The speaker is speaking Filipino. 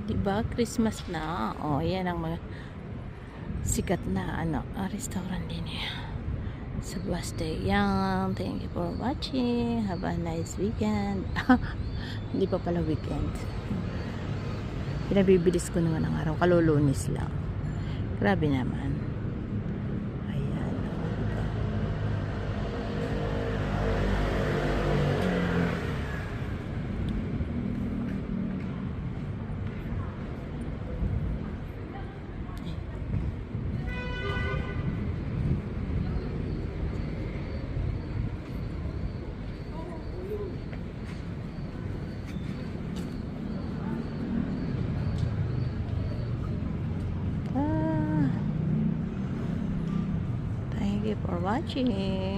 Diba? Christmas na. Oh, yan ang mga sikat na restaurant din eh. Sa Bastille. Yan. Thank you for watching. Have a nice weekend. Hindi pa pala weekend. Pinabibilis ko naman ang araw. Kalulunis lang. Grabe naman. Ayan. Thank you for watching.